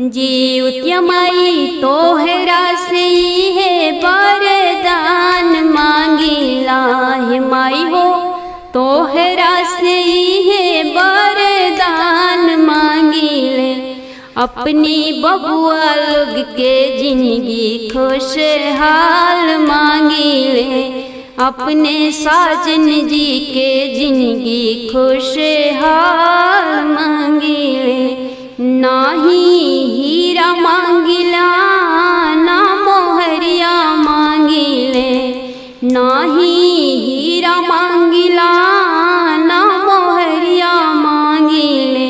जीवत्यमयी तोहरा से है वरदान मांगिला हे माई हो, तोहरा से है वरदान मांगिले। अपनी बबुआ लोग के जिंदगी खुशहाल मांगिले, अपने साजन जी के जिंदगी खुशहाल मांगिले। नाही हीरा मांगिला ना मोहरिया मांगिले, नाही हीरा मांगिला ना मोहरिया मांगिले।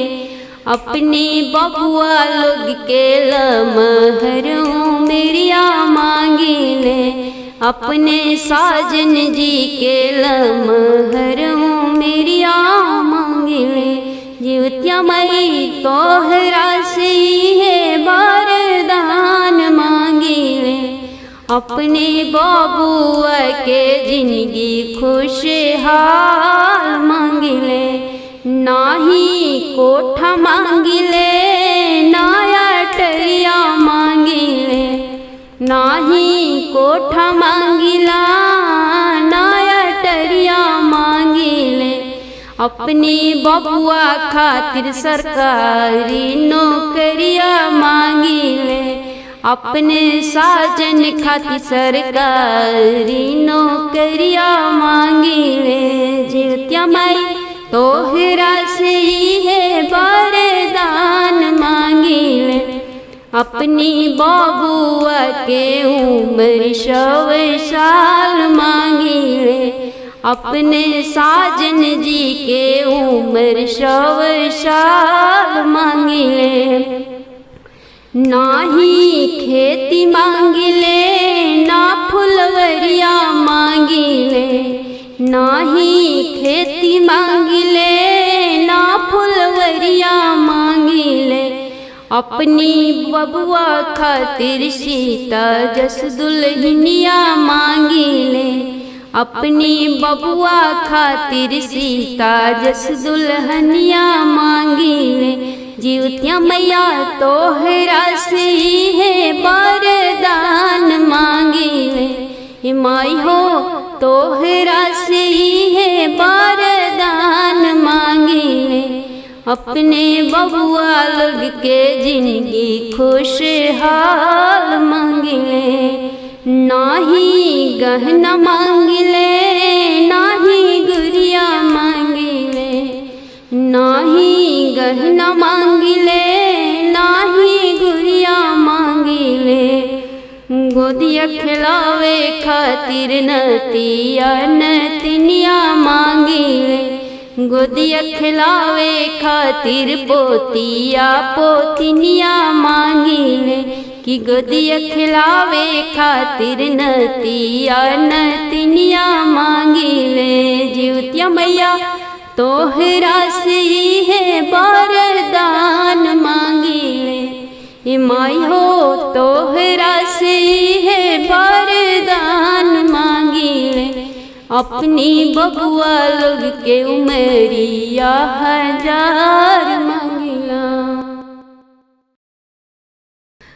अपने बबुआ लोग के लमहरों मेरिया मांगिले, अपने साजन जी के लमहरों मेरिया मांगिले। जीवत्यमयी तोहरा से है वरदान मांगिले, अपने बबुआ के जिंदगी खुशहाल मांगिले। नाही कोठा मांगिले ना अटरिया मांगिले, नाही कोठा मांगिला ना अटरिया मांगिले। अपनी बबुआ खातिर सरकारी नौकरिया मांगिले, अपने साजन खातिर सरकारी नौकरिया मांगिले। जीवत्यमयी तोहरा से है वरदान मांगिले, अपनी बबुआ के उम्र 100 साल मांगिले, अपने साजन जी के उम्र 100 साल मांगिले। नाही खेती मांगिले ना फुलवरिया मांगिले, नाही खेती मांगिले ना फुलवरिया मांगिले। अपनी बबुआ खातिर सीता जस दुल्हनिया मांगिले, अपनी बबुआ खातिर सीता जस दुल्हनिया मांगिले। जीवत्यमयी तोहरा से है वरदान मांगिले, हे माई हो तोहरा से है वरदान मांगिले। अपने बबुआ लोग के जिंदगी खुशहाल मांगिले। नाही गहना मांगिले नाही गुड़िया मांगिले, नाही गहना मांगिले नाही गुड़िया मांगिले। गोदिया खिलावे खातिर नतिया नतनिया मांगिले, गोदिया खिलावे खातिर पोतिया पोतिनिया मांगिले। कि गोदिया खिलावे खातिर नतिया नतनिया मांगिले। जीवत्यमयी तोहरा से है वरदान मांगिले, हे माई हो तोहरा से है वरदान मांगिले। अपनी बबुआ लोग के उमरिया 1000 मांगिला।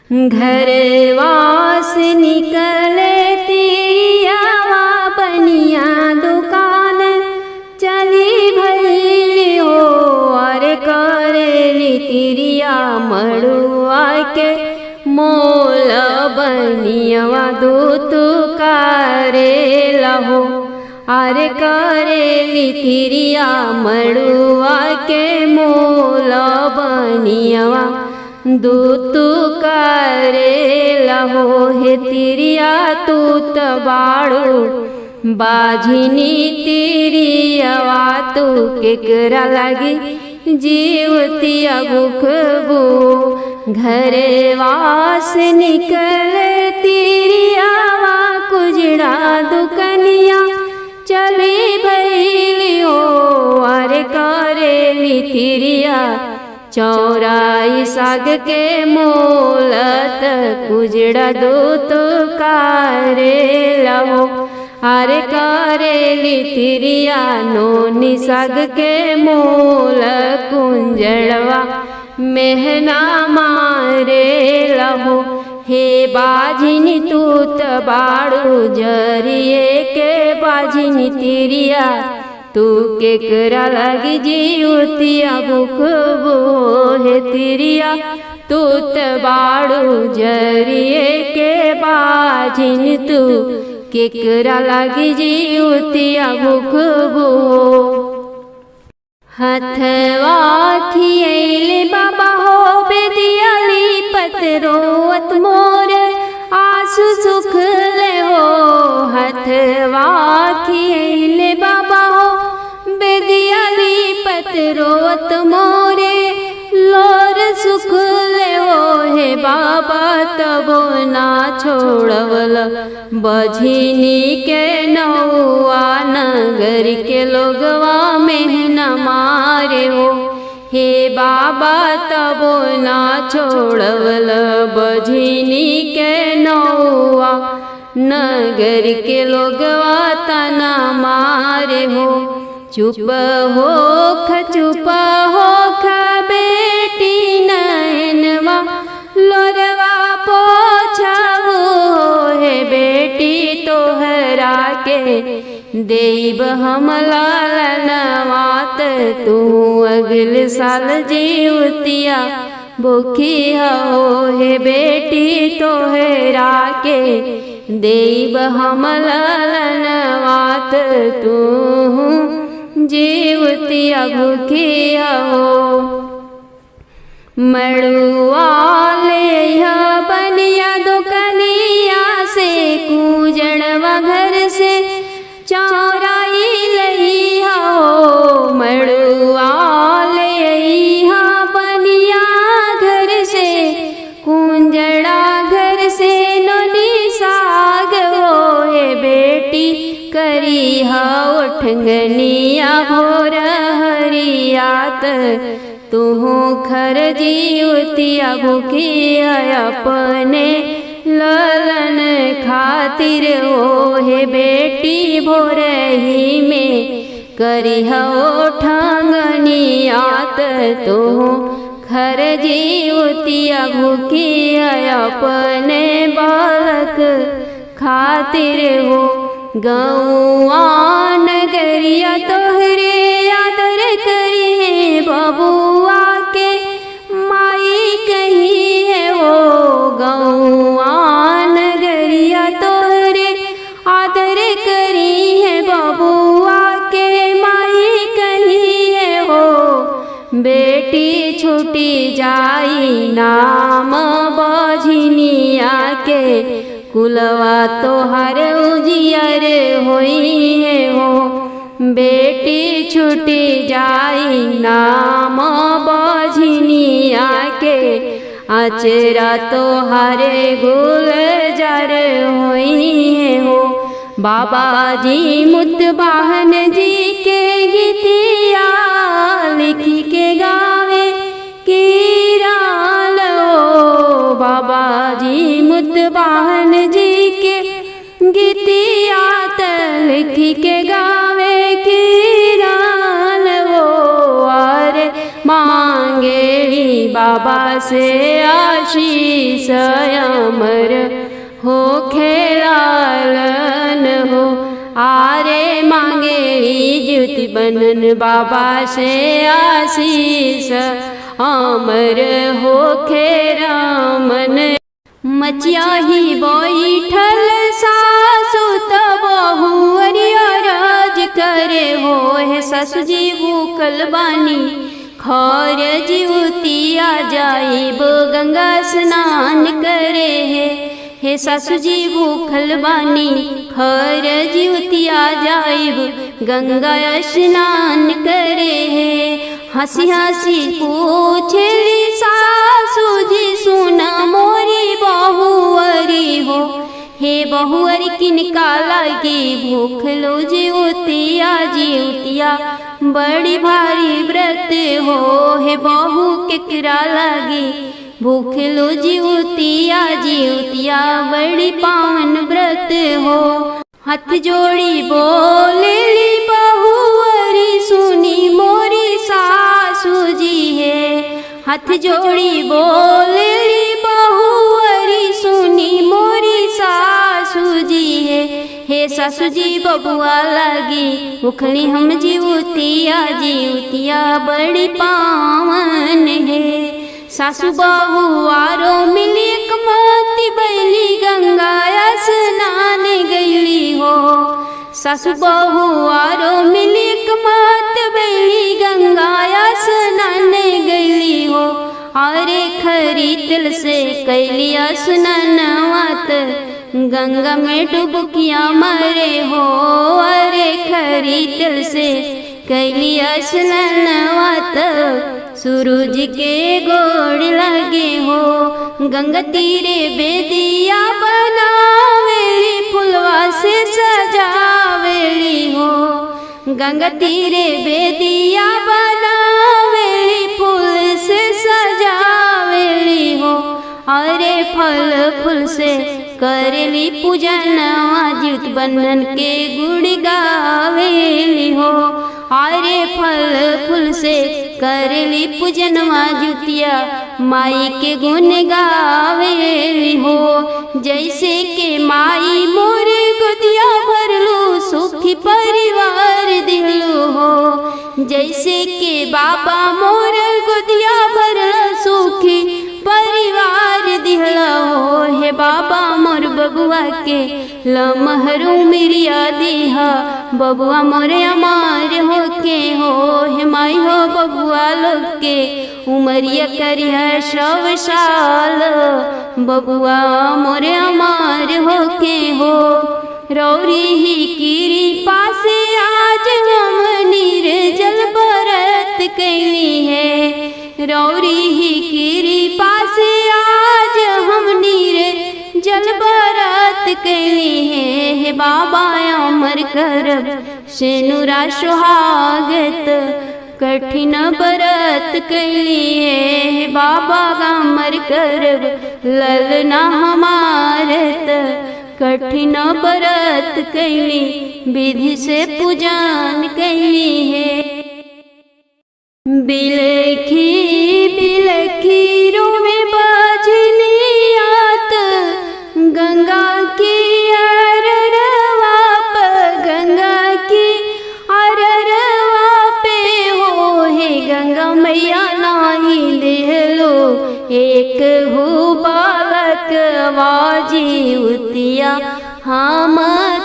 घरवा से निकले तिरियावा बनिया दुकान चली भैली हो, अरे करेली तिरिया मड़ुआ के मोल बनियावा दूत करेला हो। अरे करेली तिरिया मड़ुआ के मोल बनियावा दूत करेला हो। हे तिरिया तू तबाड़ू बाझिनी तिरियावा तू केकरा लगी जीवतिया गुखबू। घरवा से निकले तिरियावा कुजड़ा दुकनिया चली भैली हो। अरे करेली तिरिया चौराई साग के मोलत कुजड़ा दूत करेला हो। अरे करेली तिरिया नोनी साग के मोल कुंजड़वा मेहना मारे हो। हे बाझिन तूत बाड़ू जरिए के बाझिन तिरिया, तू केकरा लगी जीवतिया भूखबो हे तिरिया, तूत बाड़ू जरिए के बाझिन, तू केकरा लगी जीवतिया भूखबो। हथवा खियैले बाबा हो बेदियाली पतरोत मोर आंसू सुख ले हो। हथवा खियैले बाबा हो बेदियाली पतरोत मोरे लोर सुख ले हो। हे बाबा तबो ना छोड़वल बझिनी के नौआ, नगर के लोगवा में न मारे हो। हे बाबा तबो ना छोड़वल बझिनी के नौआ, नगर के लोगवा तना मारे हो। चुप होख बेटी नैनवा लोरवा पोछावो। हे बेटी तोहरा के देब हम लालनवात, तू अगले साल जीवतिया भूखी हो। हे बेटी तोहरा के देब हम लालनवात, तू जीवतिया भूखी हो। मड़ुआ ले बनिया दुकनिया से, कूजड़वा घर से चौराई लही हो। मड़ुआ ले बनिया घर से, कुंजड़ा घर से नोनी साग हो। हे बेटी करी हो ठंगनिया भोर हरियात, तू खर जीवतिया भूखी अपने ललन खातिर हो। हे बेटी भोर ही में करी हो ठंगनियात, तू खर जीवतिया भूखी अपने बालक खातिर हो। गौआ नगरिया तोहरे आदर करिए, बबुआ के माई कही है हो। गौआ नगरिया तोहरे आदर करी है, बबुआ के माई कही है हो। बेटी छूटी जाई नाम बझिनिया के, कुलवा तोहर उजियर होई है हो। बेटी छूटी जाई नाम बझिनिया के, आचरा तोहरे गुलजार होई है हो। बाबा जी मुतबाहन जी के गीतिया लिखी के गावे कीराल हो। बाबा जी मुतबाहन जी के गीतिया लिखी के गावे कीराल हो। और मांगे बाबा से आशीष अमर हो खेलालन हो। आरे मांगे ज्योति बनन बाबा से आशीष अमर हो खेरामन। मचिया ही बैठल सासु तब बहु अरियाराज करे हो। हे सासु जी भूखल बानी खर जीवतिया जाइब गंगा स्नान करे है। हे सासु जी भूखल बानी खर जीवतिया जाइब गंगा स्नान करे है। हंसी हंसी पूछली सासु जी सुना मोरी बहुअरी हो। हे बहुअरी किनका लागी भूखलो जीवतिया जीवतिया बड़ी भारी व्रत हो। हे बहु केकरा लागी भूखलो जीवतिया जीवतिया बड़ी पावन व्रत हो। हाथ जोड़ी बोलेली बहुअरी सुनी मोरी सासू जी है। हाथ जोड़ी बोलेली बहुअरी सासू जी बबुआ लागी उखली हम जीवतिया बड़ी पावन है। सासू बहू आरो मिली कमाती बैली गंगा स्नान गईली हो। सासू बहू आरो मिली कमात बैली गंगा स्नान गईली हो। अरे खरी तिल से कैली स्नानवात गंगा में डुबकिया मरे हो। अरे खरी तिल से कैली स्नानवात सूरज के गोड़ लगे हो। गंगा तीरे बेदिया बनावेली फुलवा से सजावेली हो। गंगा तीरे बेदिया बनावेली फूल से सजावेली हो। अरे फल फूल से करेली पूजनवा जीत बंधन के गुण गावेली हो। अरे फल फूल से करेली पूजनवा जुतिया माई के गुण गावेली हो। जैसे के माई मोर गोदिया भरलू सुखी परिवार दिलू हो। जैसे के बाबा मोर गोदिया भरल सुखी परिवार दिहला हो। हे बाबा मोर बबुआ के लमहरू मिरिया दिहा बबुआ मोरे अमार हो के हो। हे माई हो बबुआ लोग के उमरिया करिया 100 साल बबुआ मोरे अमार हो के हो। रौरी ही कीरी पासे आज हम निर्जल व्रत कैली है। रौरी ही कीरी पासे आज हम निर्जल व्रत कैली है। हे बाबा अमर करब सेनुरा सुहागत कठिन व्रत कैली है। हे बाबा अमर करब ललना हमारत कठिन व्रत कैली विधि से पूजन कैली है। बिलखी बिलखी रोवे बाजनियात गंगा की अररवा पे गंगा की अररवा पे हो। हे गंगा मैया नाही देहलो एक हो बालक वाजी उतिया हम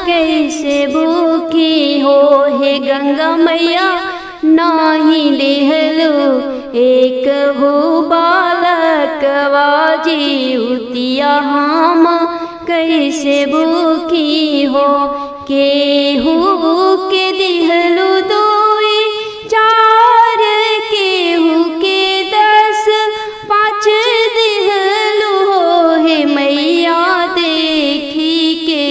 कैसे भूखी हो। हे गंगा मैया नाही देहलो एक हो बालक वाजी उतिया हम कैसे भूखी हो। केहू के दिहलो 2 4 केहू के 10 5 दिहलो हो। हे मैया देखी के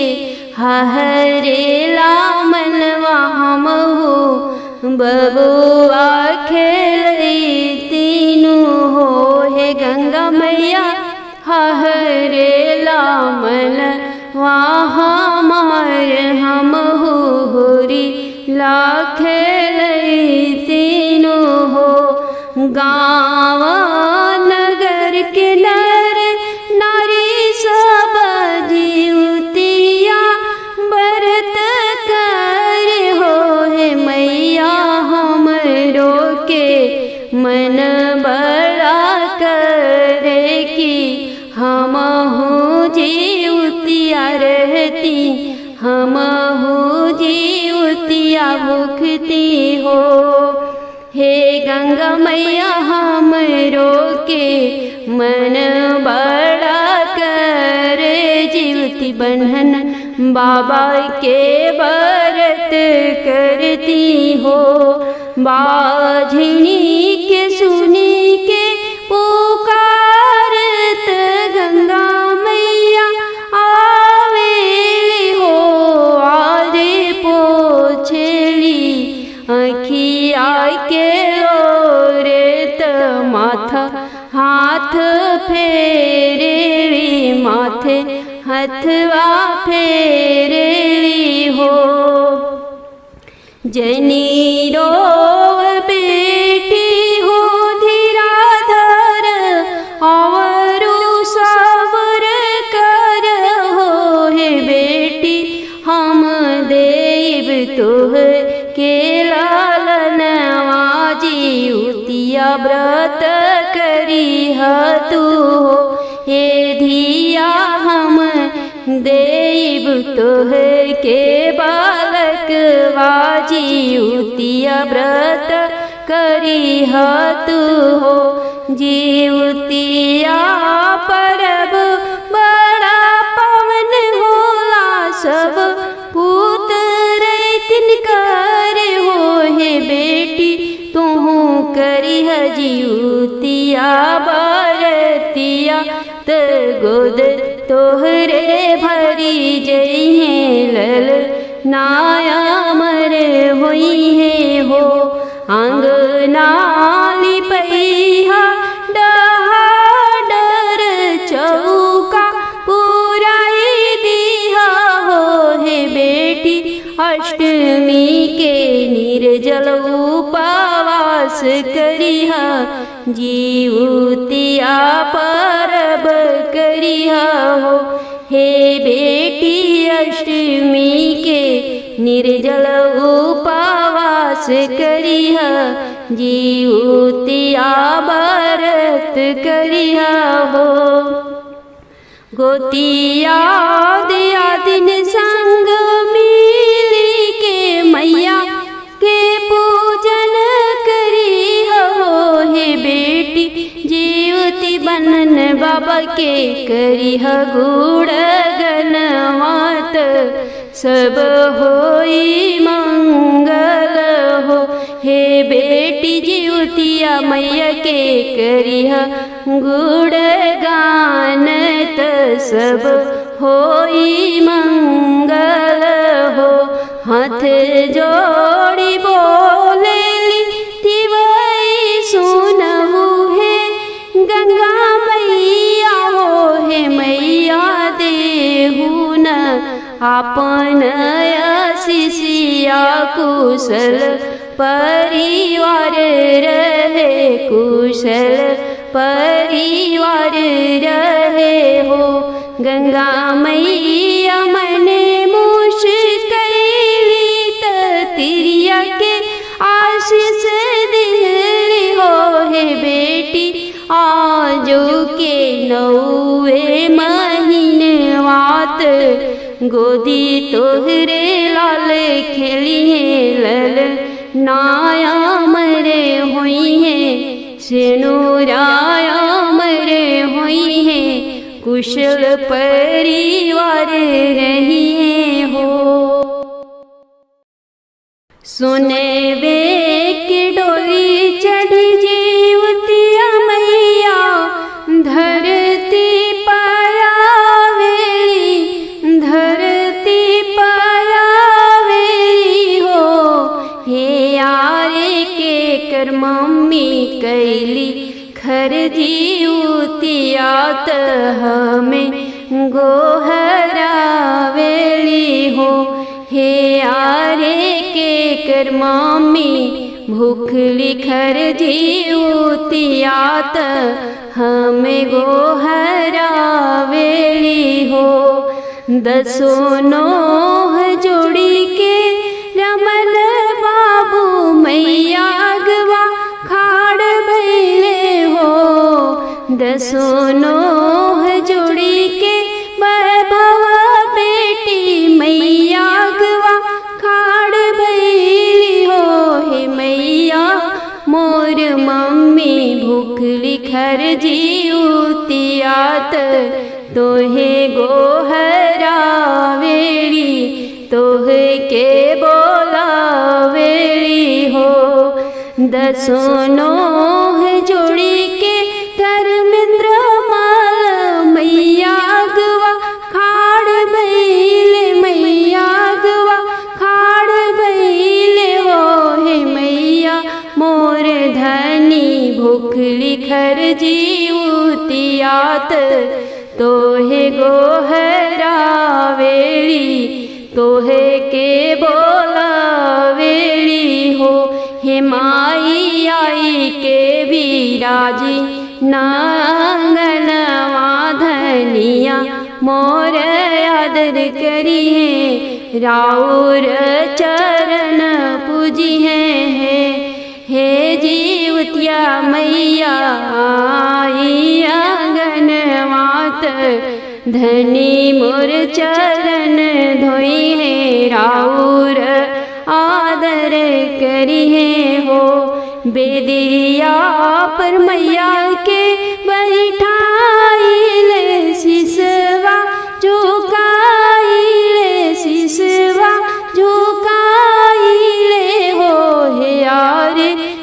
हरेला मनवा हम हो। बबुआ खेलई तीनू हो। हे गंगा मैया हरेला मनवा हमार हम होरी ला खेलई तीनू हो। गाँव नगर के नर नारी सब जीवतिया व्रत कर हो। हे मैया हमरो के मन बड़ा करे कि हम हो जीवतिया रहती हम हो जीवतिया भूखती हो। हे गंगा मैया हमरो के मन बड़ा करे जीवती बंधन बाबा के व्रत करती हो। बाझिनी के सुनी के पुकारत गंगा मैया आवेली हो। आरे पोछली अखिया के ओरेत माथा हाथ फेरेली माथे हथवा फेरेली हो। जनी रोव बेटी हो धीराधर और सब्र कर हो। हे बेटी हम व्रत करी तू हो। हे धिया हम देव तोह के बालक जीवतिया व्रत करी तू हो। जीवतिया परब बड़ा पवन होला, सब पुत्र तिनकर हो। हे बेटी तुहू करी जीवतिया बरतिया त गोद तोहरे भरी जइहे लल नाया मर होई है हो। आंगना लिपैहा डहा डर चौका पुराई दिहा हो। हे बेटी अष्टमी के निर्जल उपवास करिहा, जीवतिया परब करिहा हो। हे बेटी अष्टमी के निर्जल उपवास करिहा, जीवतिया व्रत करिहा हो। गोतिया दिया दिन संग मिली के मैया के पूजन करी हो। हे बेटी जीवती बनन बाबा के करी गुण गणवात, सब होई मंगल हो। हे बेटी जीवतिया मैया के करी गुण गान त सब होई मंगल हो। हाथ जोड़ी बोलेली तिवई सुनहु हे गंगा मैया हो। हे मैया देहु न आपन आशीषिया, कुशल परिवार रहे, कुशल परिवार रहे हो। गंगा मैया मन मुश्किली त तिरिया के आशीष दिली हो। हे बेटी आजो के 9वें महीनवात गोदी तोहरे लाल खेलिए लल नाया मरे हुई है, सेनुराया मरे हुई है, कुशल परिवार रहिए हो। सुनेवे की डोली चढ़ जीवतिया मैया धरती पायावेली, धरती पायावेली हो। हे यारे के कर मम्मी कैली खर जीवतिया त हमें गोहरावेली हो। हे यारे के कर मम्मी भूखली खर जीवतिया त हमें गोहरावेली हो। 10 नोह जोड़ी के रमन बाबू मैया अगवा खाड़ भैले हो। 10 नोह जोड़ी के वैभव बेटी मैया अगवा खाड़ भैली हो। हे मैया मोर मम्मी भूखली खर जीवतिया त तोहे गोहरावेली, तोहे के बोलावेली हो। 10 नोह जोड़ी के धर्मेंद्र माल मैया अगवा खाड़ भैले, मैया अगवा खाड़ भैले हो। हे मैया मोर धनी भूखली खर जीवतिया त तोहे गोहरावेली, तोहे के बोलावेली हो। हे माई आई के विराजी नांगनवा धनिया मोर आदर करिए, राउर चरण पूजिए। हे जीवतिया जिउतिया मैया आई आंगन मात धनी मोर चरण धोई है राउर आदर करी है हो। बेदिया पर मैया के बैठाइले सिसवा झुकाइले सिसवा झुकाइले हो। हे यार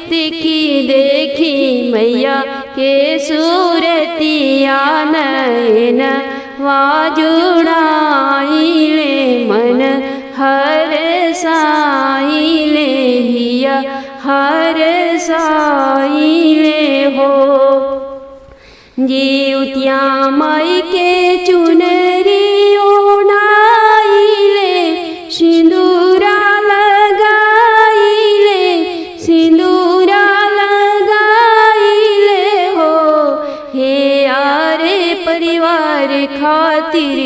देखी देखी मैया के सूरतिया नयन वाजुड़ाइले मन हर साइले हिया हर साइले हो। जिउतिया माई के चुनरी ओढ़ाइले सिंदूरा लगाइले सिंदूरा लगाइले हो। हे यारे परिवार खातिर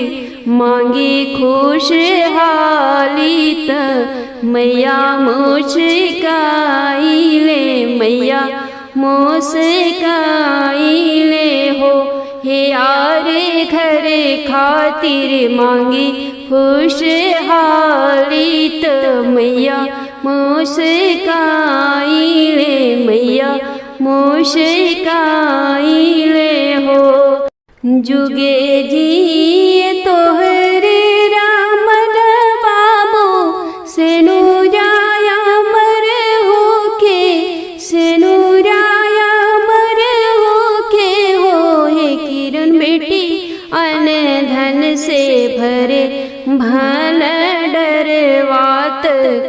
मांगी खुशहाली त मैया मुस्काइले मैया मुस्काइले हो। हे यारे घर खातिर मांगी खुशहाली त मैया मुस्काइले मैया मुस्काइले हो। जुगे जिए तोहरे रामन बाबू सेनुराया मर होके सेनुराया मर होके हो। हे किरण बेटी अन धन से भरे भल डरवात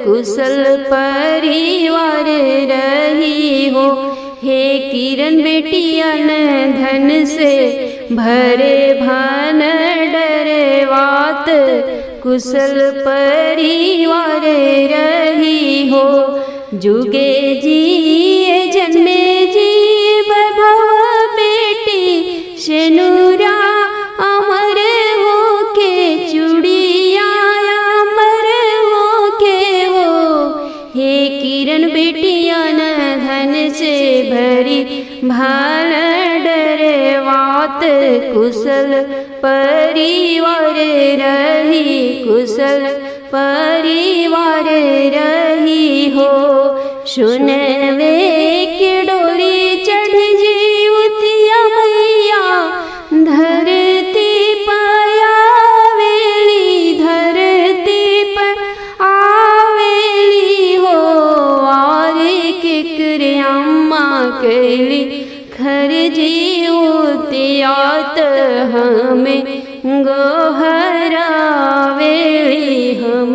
कुशल परिवार रही हो। हे किरण बेटी अन धन से भरे भन डरवात कुशल परिवार रही हो। जुगे जिए जन्मे जीव भव बेटी सेनुरा अमर होके चूड़िया अमर होके हो। हे किरण बेटिया न धन से भरी भाल डरवात कुशल परिवार रही कुशल परिवार रही हो। सुनवे के डोली चढ़ जिउतिया मैया धरती पायावेली धरती पर आवेली हो। और केकरे अम्मा कैली खर जिउतियात हमें गोहरावेली हम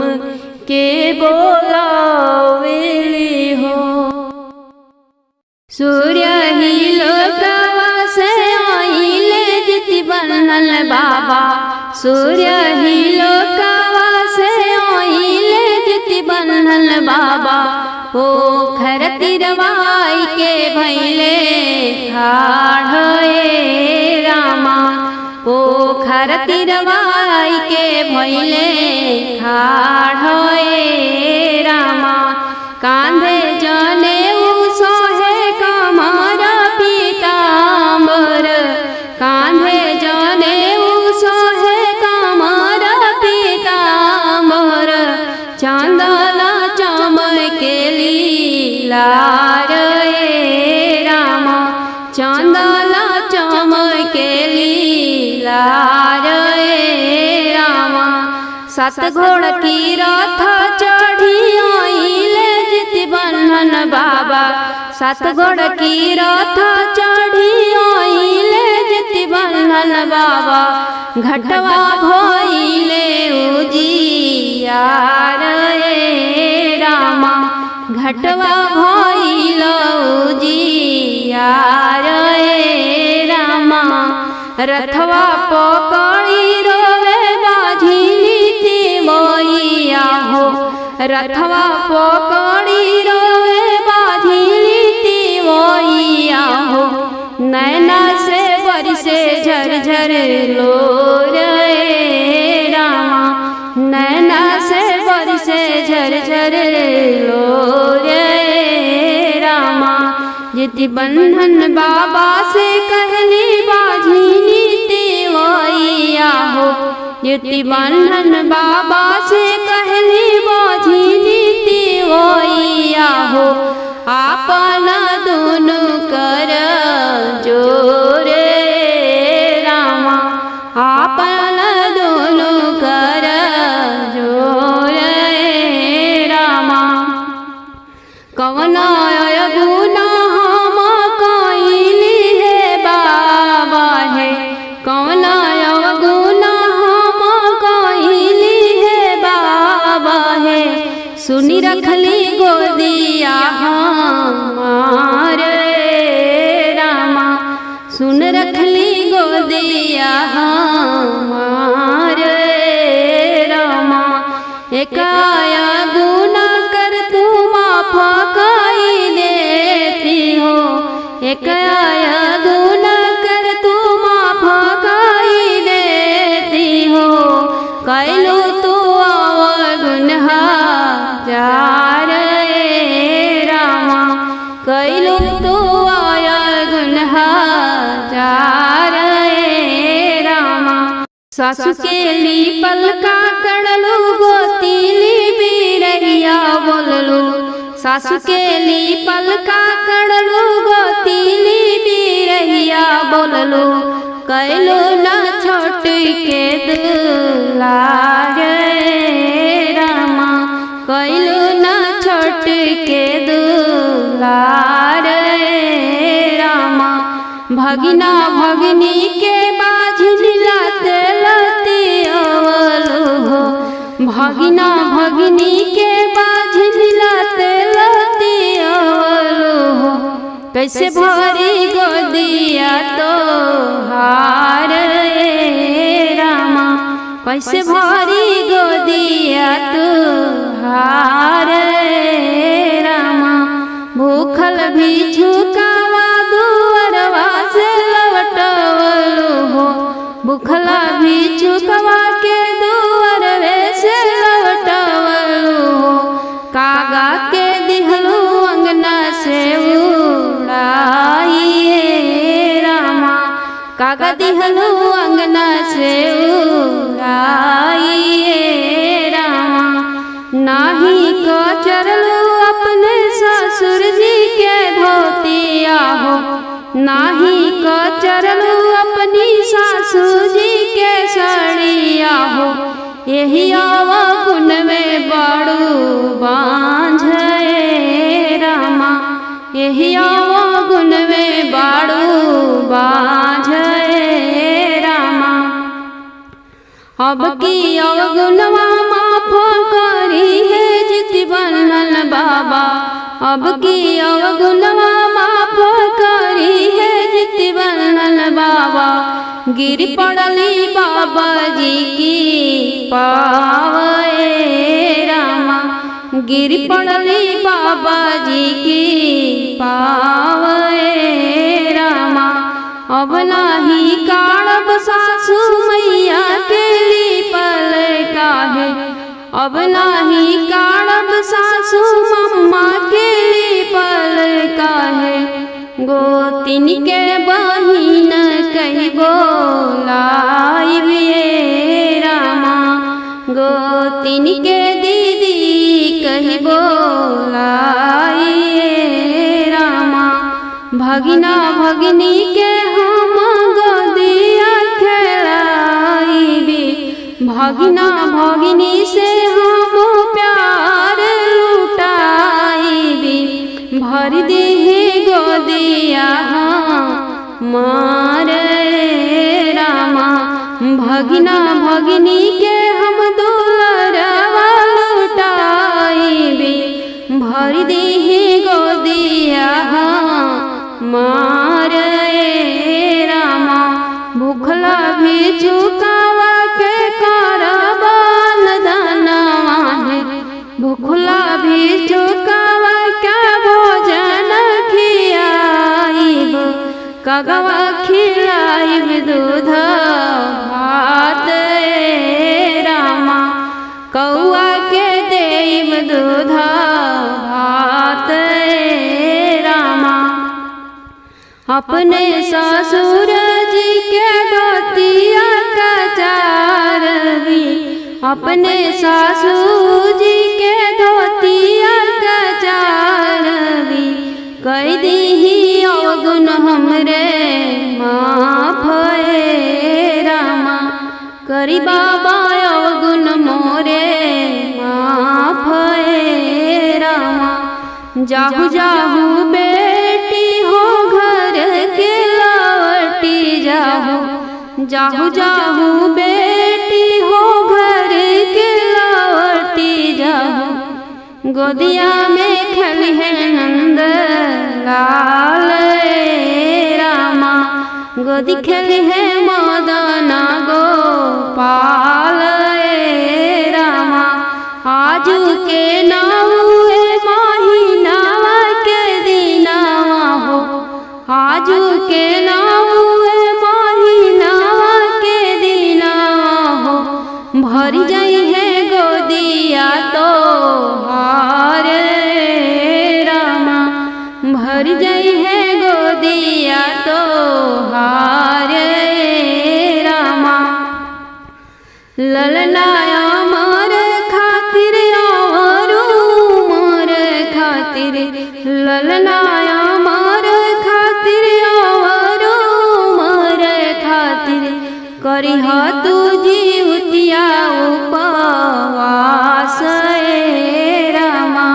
के बोलावेली हो। सूर्य ही लोकवा से आइले जिति बनल बाबा सूर्य ही लोकवा से आइले जिति बनल बाबा। पोखर तिरवाई के भैले ठाढ़ रामा पोखर तिरवाई के भैले ठाढ़ रामा। कांधे जने सोहे कमर पीताम्बर कांधे जने सोहे कमर पीताम्बर। चांदल चमकेली लार रामा चांदल चमकेली लार रामा। सात घोड़ की रथ चढ़ी आइले जिति बन्हन बाबा सात घोड़ की रथ चढ़ी आइले जिति बन्हन बाबा। घटवा भइले उजियार रामा घटवा भइल उजियार रामा। रथवा पकड़ी रोवे बाझिनी तिवैया हो रथवा पकड़ी रोवे बाझिनी तिवैया हो। नैना से बरसे झरझर लोर रामा नैना से बरसे झरझर लोर रामा। जिति बंधन बाबा से कहली बाझिनी तिवैया हो। जिति बंधन बाबा से कहली बाझिनी तिवैया हो। आपन दुनु कर जोरे रामा, आपन दुनु कर जोरे रामा। कवन गुना हम कइली हे बाबा है, कवन गुना हम कइली हे बाबा है। सुनी रखली गोदिया हमार रामा, सुन रखली गोदिया हमार रामा। एकाया गुना कर तू माफ कई देती हो, एकाया गुना कर तू माफ कई देती हो। कैलू तू गुनहा जार रामा, कैलू तू गुनहा जार रामा। सासु के ली पलका कड़लू गोतीली बिरहिया बोललू, सासु के ली पलका कड़लू गोतीली बिरहिया बोललू। कैलू न छोट के दुलार रामा, कैलू न छोट के दुलार रामा। भगिना भगिनी के बाझिनी लाते लती अवलू हो, भगिना भगिनी के बाझिनी लाते लती अवलू हो। कैसे भरी गोदिया तो हार रामा, कैसे भरी गोदिया तो हार रामा। भूखल भी झुकावा दुअरवा से लवटवलू हो, भूखला भी झुकवा के दुअरवे से लवटवलू हो। कागा के दिहलू अंगना से उड़ाइए रामा, कागा दिहलू अंगना से उड़ाइए रामा। नाही को चरलू अपने ससुर जी के धोतिया हो, नाही को चरलू अपनी सासू जी के सड़िया हो। यही अवगुण में बड़ू बांझे रामा, यही अवगुण में बड़ू बांझे रामा। अब की अवगुणवा माफ करी है जिति बंधन बाबा, अब की अवगुणवा माफ करी है जिति बंधन बाबा। गिर पड़ली बाबा जी की पावे रामा, गिर पड़ली बाबा जी की पावे रामा। अब नाही काढ़ब सासू मैया के लीपल काहे, अब नाही काढ़ब सासू मम्मा के लीपल काहे। गोतिन के बहिन कही बोलाइबे रामा, गोतिन के दीदी कही बोलाइए रामा। भगिना भगिनी के हम गोदिया खेलाइबे, भगिना भगिनी से हम प्यार लुटाइबे। भर देहे गोदिया मार रामा, भगिना भगिनी के हम दुलरवा लुटाइबे। भर देहे गोदिया मार रामा। भूखला भी चुकावा के करबान दानवा है, भूखला भी चुकावा के भोजन खियाइब। कगवा खिलाइब दूध भात रामा, कौआ के देव दूध भात रामा। अपने ससुर जी के धोतिया कचारवी, अपने ससुर जी के धोतिया कचारवी, कई दीही अवगुण हमरे माफ हे रामा, करी बाबा अवगुण मोरे माफ हे रामा। जाहु जाहु बेटी हो घर के लौटी जाहु, जाहु जाहु बेटी हो घर के लौटी जाहु, गोदिया में खेली है नंद लाल रामा, गोदी खेली है मदन गोपाल रामा। आजू के नौए महीनावा के दिनावा हो, आजू के नौए महीनावा के दिनावा हो, भरी जाई है गोदिया तो हार रामा, भरी जाई है गोदिया तो हार रामा। ललनाया मोर खातिर और मोर खातिर, ललनाया मोर खातिर और मोर खातिर, करिह तू जीवतिया उपवास रामा,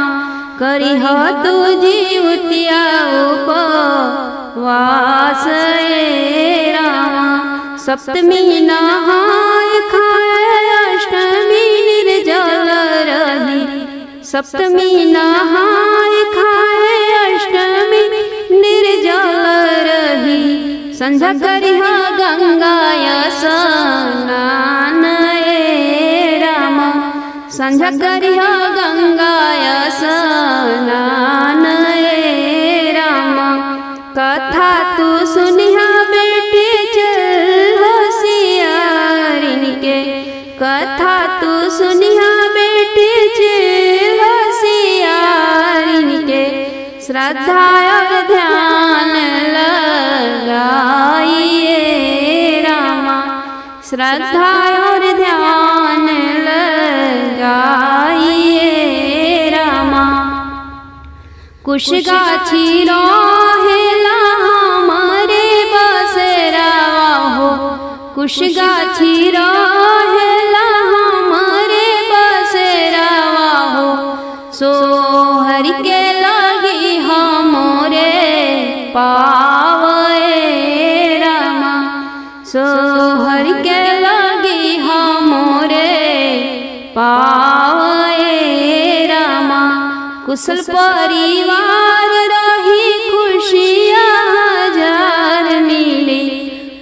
करिह तू जीवतिया उपवास रामा। सप्तमी नहाय खाए अष्टमी निर्जल रही, सप्तमी नहाय खाए अष्टमी निर्जल रही, संध्या करिह गंगाय स्नान रामा, संध्या करिह गंगाय स्नान रामा। कथा तू सुनिहा बेटी चल होशियारिन के, कथा तू सुनिहा बेटी चल होशियारिन के, श्रद्धा और ध्यान लगाइए रामा, श्रद्धा और ध्यान लगाइए रामा। कुश गाछी रहेला हमारे बसेरावा हो, कुश गाछी रहेला हमारे बसेरावा हो, सोहर के लगी हमरे पावे रामा, सोहर के लगी हमरे पावे रामा। कुशल परिवार रही खुशियाँ हजार मिली,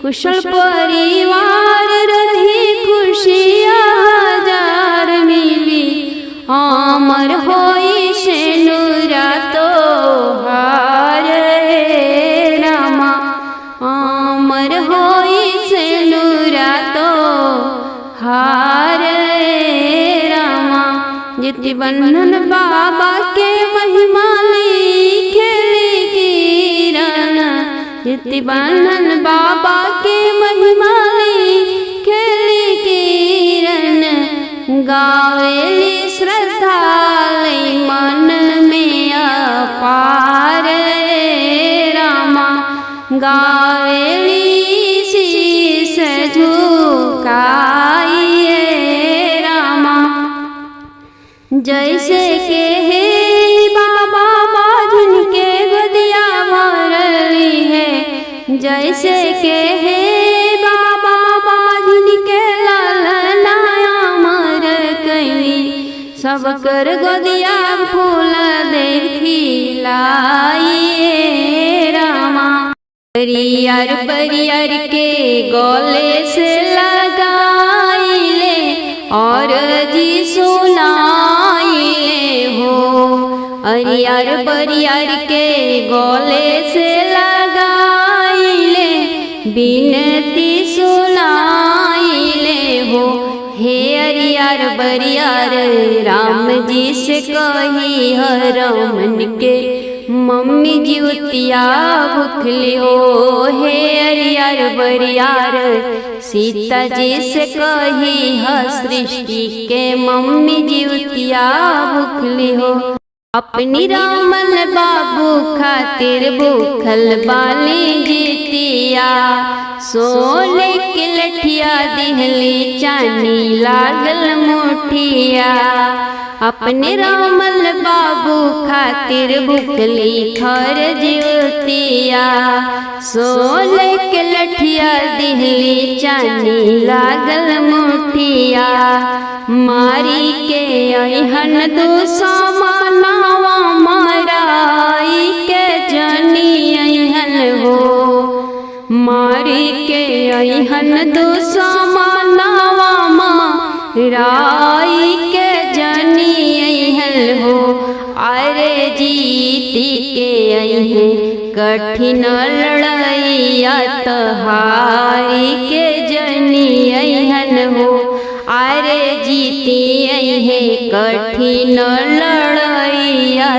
कुशल परिवार रही खुशियाँ हजार मिली, अमर होई सेनुरा तो हार रामा, अमर होई सेनुरा तो हार रामा। जिति बंधन बाबा के महिमा लिखेली किरण, जिति बंधन बाबा के महिमा लिखेली किरण, गावेली श्रद्धालय मन में अपार रामा, गावेली शीश झुकाइए रामा। जैसे के हे बाबा बाजुन के गोदिया भरली है, जैसे के हे बाबा बाजुन के लालनाया मर कैली, सब कर गोदिया फूल देखी लाइए रामा। परियार परियार के गले से लगाइले और जी सुनाइए हो, अरियार परियार के गले से लगाइले बिनती सुनाइले हो। हे अरियार बरियार राम जी से कही हर मन के मम्मी जीवतिया भूखली हो हे अरियार बरियार सीता जी से कही ह सृष्टि के मम्मी जीवतिया भूखली हो। अपनी रामल बाबू खातिर भूखल बाली जीतिया सोने के लठिया दिहली चानी लागल मुठिया। अपने रामल बाबू खातिर भूखली खर जीवतिया सोने के लठिया दिहली चानी लागल मुठिया। मारी के अहन दुश्मनवा माराई के जनी अहन हो। मारी के अहन दुश्मनवा माराई के जनी अहन हो। अरे जीती के अहे कठिन लड़ैया तहारी के जनी अहन हो। अरे जीती है कठिन लड़ैया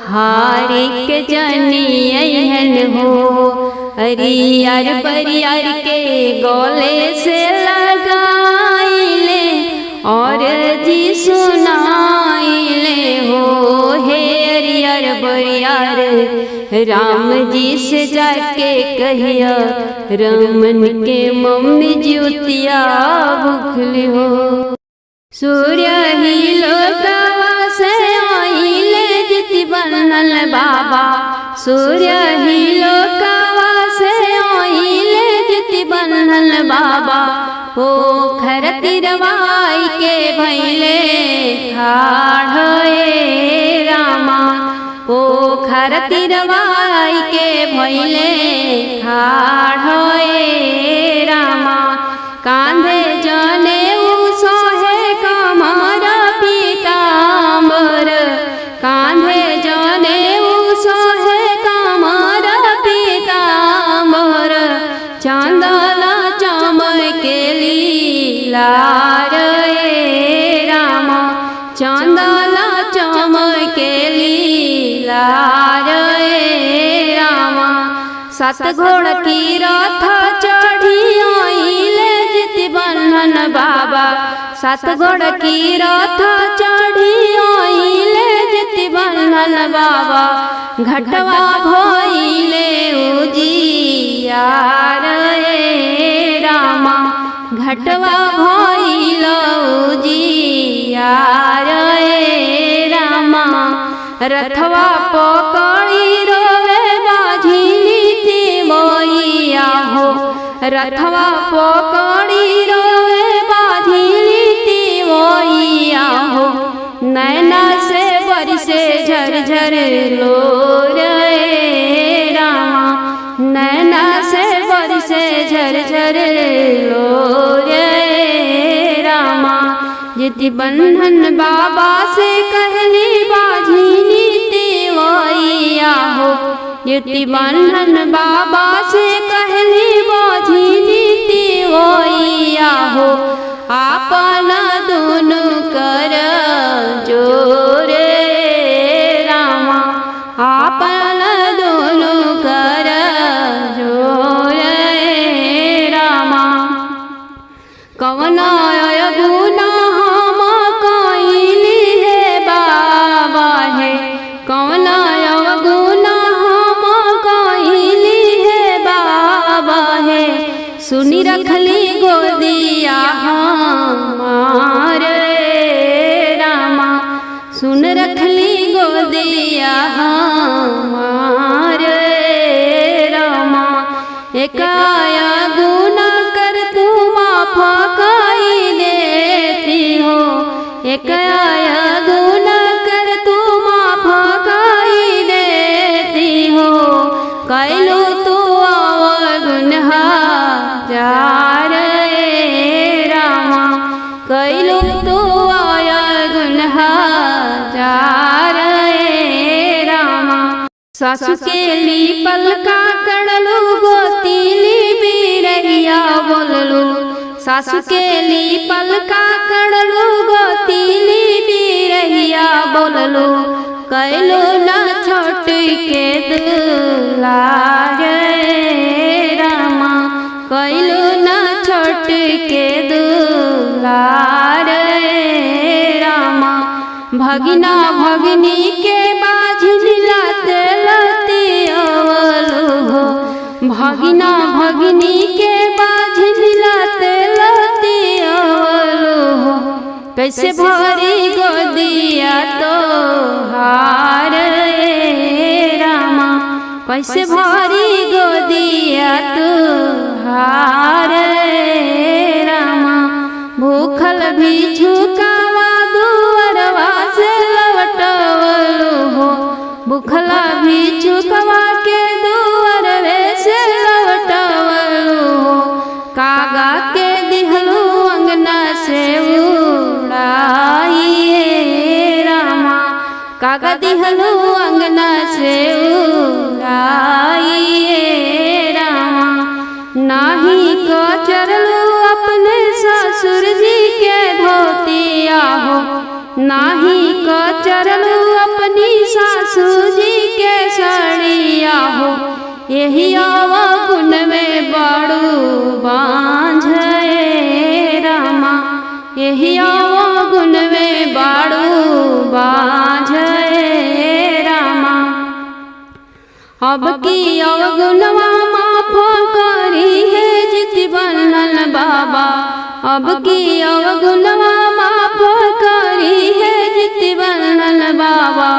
हारी के जनी अहन हो। अरियार बरियार के गले से लगाइले और जी सुनाइले हो हे अरियार बरियार राम जी से जाके कहिया रमन के मम्मी जीवतिया भूखली हो। सूर्य ही लोकवा से आइले जिति बनल बाबा सूर्य ही लोकवा से आइले जिति बनल बाबा। पोखर तिरवाई के भैले ठाढ़े रामा पोखर तिरवाई के भैले ठाढ़े रामा। कांधे जने सोहे कमर पीताम्बर कांधे जने सोहे कमर पीताम्बर। चांदल चमकेली लार रामा चांदल चमकेली लार रामा। सात घोड़ की रथ चढ़ी आइले जिति बन्हन बाबा सात घोड़ की रथ चढ़ी आइले जिति बन्हन बाबा। घटवा भइले उजियार रामा घटवा भइल उजियार रामा। रथवा पकड़ी रोवे बाझिनी तिवैया हो रथवा पकड़ी रोवे बाझिनी तिवैया हो। नैना से बरसे झरझर लोर रामा नैना से बरसे झरझर लोर रामा। जिति बन्हन बाबा से कहली बाझिनी तिवैया हो जिति बन्हन बाबा से कहली बाझिनी तिवैया हो। आपन दुनु कर जोरे रामा आपन दुनु कर जोरे रामा। कवन गुना हम कइली हे बाबा हे कवन गुना हम कइली हे बाबा हे। सुनी रखली गोदिया हमार रामा सुन रखली गोदिया हमार रामा। एकाया गुना कर तू माफ कई देती हो एकाया गुना कर तू माफ कई देती हो। कैलू तू गुनहा जार रामा कैलू तू गुनहा जार रामा। सासु के लीपल का कड़लू गोतीली बिरहिया बोललू सासु के लीपल का कड़लू गोतीली बिरहिया बोललू। कैलू न छोट के दुलार रामा, कैलू न छोट के दुलार रामा। भगिना भगिनी के बाझिला तेलतियवलु हो, भगिना भगिनी के बाझिला तेलतियवलु हो। कैसे भरी गोदिया तोहार रामा, कैसे भरी गोदिया तोहार रामा। भूखल भी झुकावा दुअरवा से लौटवलु हो, भूखला भी झुकवा के दुअरवे से लौटवलु हो। कागा के दिहलू अंगना से उड़ाइए रामा, कागा दिहलू अंगना से उड़ाइए रामा। नाही कचरलू अपने ससुर जी के धोतिया हो, नाही कचरलू अपनी सासू जी के साड़िया हो। यही अवगुण में बड़ू बांझे रामा, यही अवगुण में बड़ू बांझे रामा। अब की अवगुणवा माफ करी है जिति बनल बाबा, अब की अवगुणवा माफ करी है जिति बनल बाबा।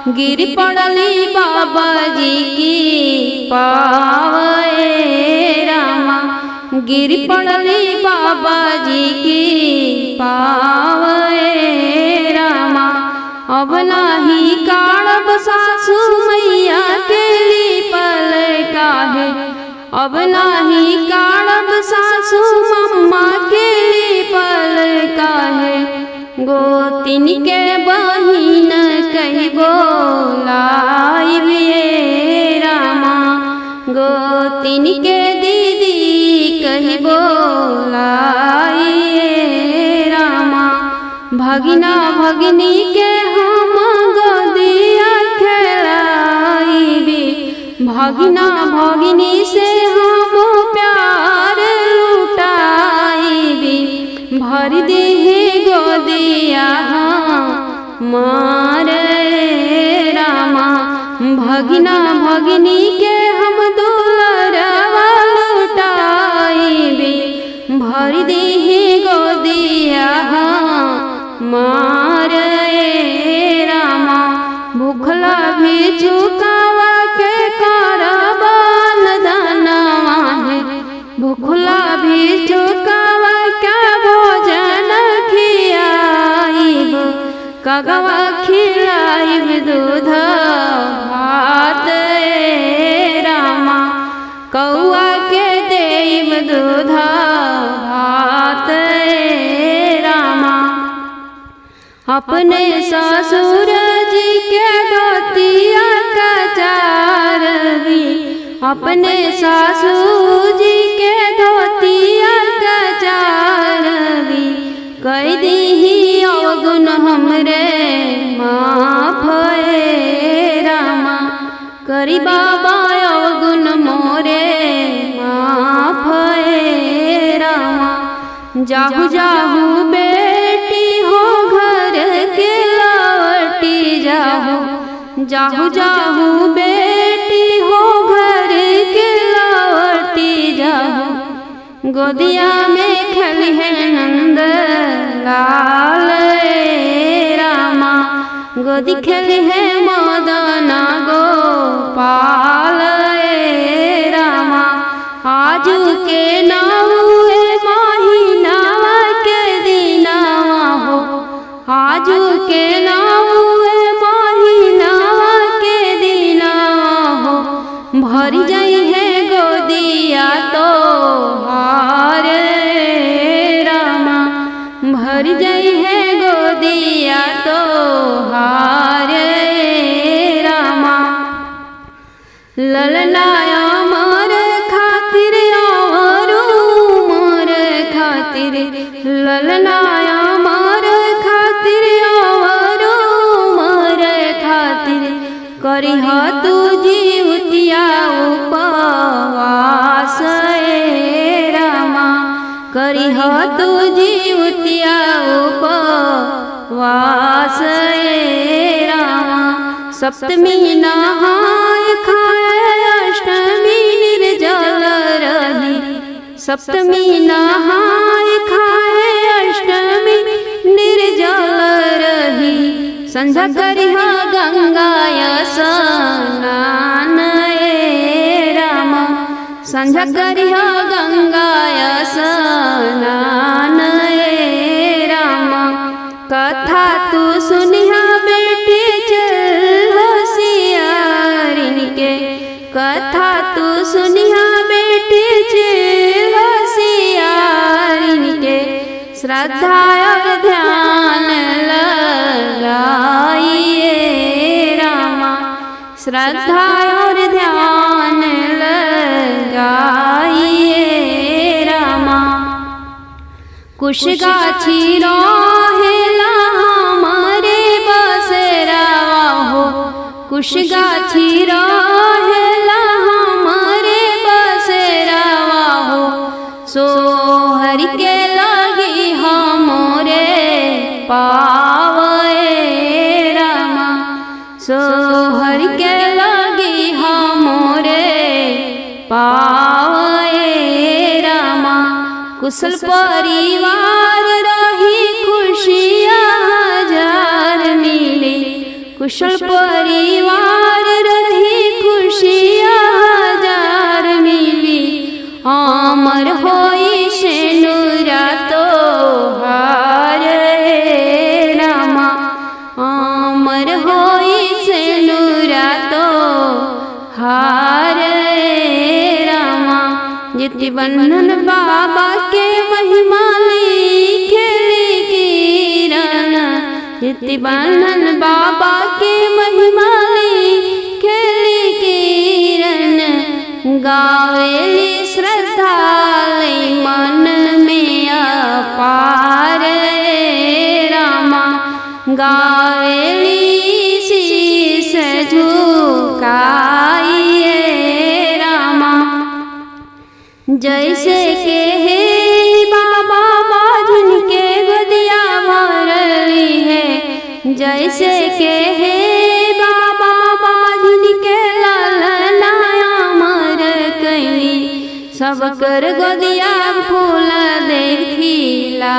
गिर पड़ली बाबा जी की पावे रामा, गिर पड़ली बाबा जी की पावे रामा। अब नाही काढ़ब सासू मैया के लीपल काहे, अब नाही काढ़ब सासू मम्मा के लीपल काहे। गोतिन के बहिन कही बोलाइबे रामा, गोतिन के दीदी कही बोलाइए रामा। भगिना भगिनी के हम गोदिया खेलाइबे, भगिना भगिनी से हम प्यार लुटाइबे। भर देहे गोदिया मारे रामा, भगिना भगिनी के हम दुलरवा लुटाइबे। भर देहे गोदिया मारे रामा। भूखला भी झुकावा के करबान दानवा है, भूखला भी झुकावा के भोजन खियाइब। कगवा खिलाइब दूध भात रामा, कौआ के देब दूध भात रामा। अपने ससुर जी के धोतिया का चारवी, अपने ससुर जी के धोतिया का चारवी। कई दीही अवगुण हमरे माफ रामा, करी बाबा अवगुण मोरे माफ रामा। जाहु जाहु बेटी हो घर के लौटी जाहु, जाहु जाहु बेटी हो घर के लौटी जाहु। गोदिया में खेली है नंद लाल रामा, गोदी खेली है मदना गोपाल रामा। आजू के नाहुए महीनावा के दिनावा हो, आजू के नाहुए महीनावा के दिनावा हो। भर जाई है गोदिया तो हार रामा, भर जाई है गोदिया तो हार रामा। ललनाया मोर खातिर और मोर खातिर, ललनाया मोर खातिर और मोर खातिर। करिह तू जीवतिया उपवास रामा करिह तू जीवतिया उपवास रामा सप्तमी नहाय खाए अष्टमी निर्जल रही सप्तमी नहाय खाए अष्टमी निर्जल रही संध्या करिह गंगाय स्नान राम संध्या करिह गंगाय स्नान राम कथा तू सुनिह बेटी चल होशियारिन के कथा तू सुनिह बेटी चल होशियारिन के श्रद्धा और ध्यान लगाइए रामा श्रद्धा और ध्यान लगाइए रामा कुश गाछी रहेला हमारे बसेरा हो कुश गाछी रहेला हमारे बसेरा हो सोहर के लगी हमरे पावे रामा सोहर के लगी हमरे पावे रामा कुशल परिवार रही खुशियाँ हजार मिली कुशल परिवार रही खुशियाँ हजार मिली अमर होई से नुरा तो हार रामा अमर होई से नुरा तो हार रामा जिति बंधन बाबा के महिमा लिखेली किरण जिति बंधन बाबा के महिमा लिखेली किरण गावेली श्रद्धा मन में अपार रामा गावेली शीश झुकाइए रामा जैसे के हे बाबा बाजुन के गोदिया भरली है जैसे के हे बाबा बाजुन के लालना अमर कैली सब कर गोदिया फूल देखी ला